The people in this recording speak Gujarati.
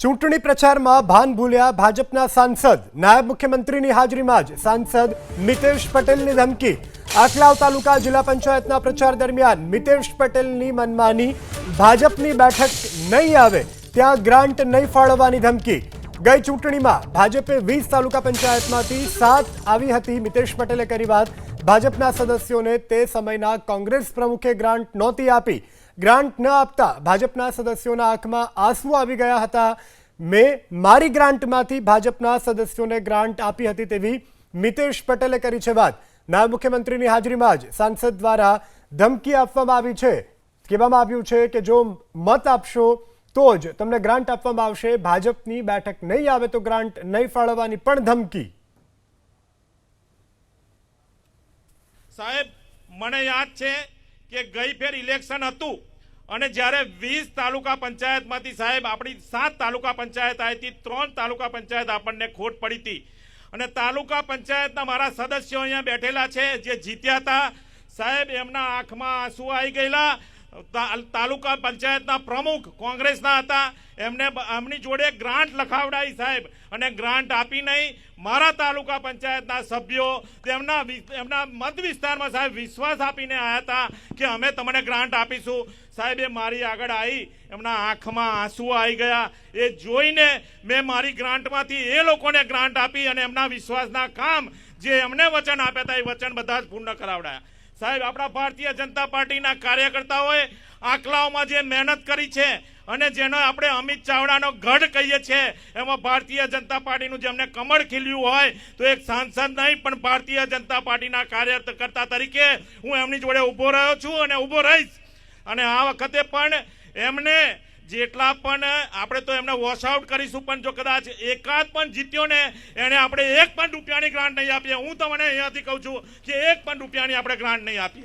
ચૂંટણી પ્રચારમાં ભાન ભૂલ્યા ભાજપના સાંસદ નાયબ મુખ્યમંત્રીની હાજરીમાં જ સાંસદ મિતેશ પટેલની ધમકી। આખલાવ તાલુકા જિલ્લા પંચાયતના પ્રચાર દરમિયાન મિતેશ પટેલની મનમાની, ભાજપની બેઠક નહીં આવે ત્યાં ગ્રાન્ટ નહીં ફાળવવાની ધમકી। ગઈ ચૂંટણીમાં ભાજપે 20 તાલુકા પંચાયતમાંથી 7 આવી હતી। મિતેશ પટેલે કરી વાત, ભાજપના સદસ્યોને તે સમયના કોંગ્રેસ પ્રમુખે ગ્રાન્ટ નહોતી આપી। ગ્રાન્ટ ન આપતા ભાજપના સદસ્યોના આંખમાં આંસુ આવી ગયા હતા। મેં મારી ગ્રાન્ટમાંથી ભાજપના સદસ્યોને ગ્રાન્ટ આપી હતી તેવી મિતેશ પટેલે કરી છે વાત। નાયબ મુખ્યમંત્રીની હાજરીમાં જ સાંસદ દ્વારા ધમકી આપવામાં આવી છે। કહેવામાં આવ્યું છે કે જો મત આપશો તો જ તમને ગ્રાન્ટ આપવામાં આવશે, ભાજપની બેઠક નહીં આવે તો ગ્રાન્ટ નહીં ફાળવવાની પણ ધમકી। સાહેબ, મને યાદ છે કે ગઈ ફેર ઇલેક્શન હતું અને જ્યારે 20 તાલુકા પંચાયતમાંથી સાહેબ આપણી 7 તાલુકા પંચાયત આવી હતી, 3 તાલુકા પંચાયત આપણને ખોટ પડી હતી અને તાલુકા પંચાયતના મારા સદસ્યો અહીંયા બેઠેલા છે જે જીત્યા હતા સાહેબ, એમના આંખમાં આંસુ આવી ગયેલા। તાલુકા પંચાયતના પ્રમુખ કોંગ્રેસના હતા, એમની જોડે ગ્રાન્ટ લખાવડાવી સાહેબ અને ગ્રાન્ટ આપી નહીં। મારા તાલુકા પંચાયતના સભ્યો એમના મત વિસ્તારમાં સાહેબ વિશ્વાસ આપીને આવ્યા હતા કે અમે તમને ગ્રાન્ટ આપીશું। સાહેબે મારી આગળ આવી, એમના આંખમાં આંસુ આવી ગયા। એ જોઈને મેં મારી ગ્રાન્ટમાંથી એ લોકોને ગ્રાન્ટ આપી અને એમના વિશ્વાસના કામ જે એમને વચન આપ્યા હતા એ વચન બધા જ પૂર્ણ કરાવડાયા। સાહેબ, આપણા ભારતીય જનતા પાર્ટીના કાર્યકર્તાઓએ આંકલાઓમાં જે મહેનત કરી છે અને જેનો આપણે અમિત ચાવડાનો ગઢ કહીએ છીએ, એમાં ભારતીય જનતા પાર્ટીનું જેમને કમળ ખીલ્યું હોય તો એક સાંસદ નહીં પણ ભારતીય જનતા પાર્ટીના કાર્યકર્તા તરીકે હું એમની જોડે ઊભો રહ્યો છું અને ઊભો રહીશ। અને આ વખતે પણ એમને જેટલા પણ આપણે તો એમને વોશ આઉટ કરીશું, પણ જો કદાચ એકાદ પણ જીત્યો ને એને આપણે 1 પણ રૂપિયાની ગ્રાન્ટ નહીં આપીએ। હું તમને અહીંયાથી કહું છું કે 1 પણ રૂપિયાની આપણે ગ્રાન્ટ નહીં આપીએ।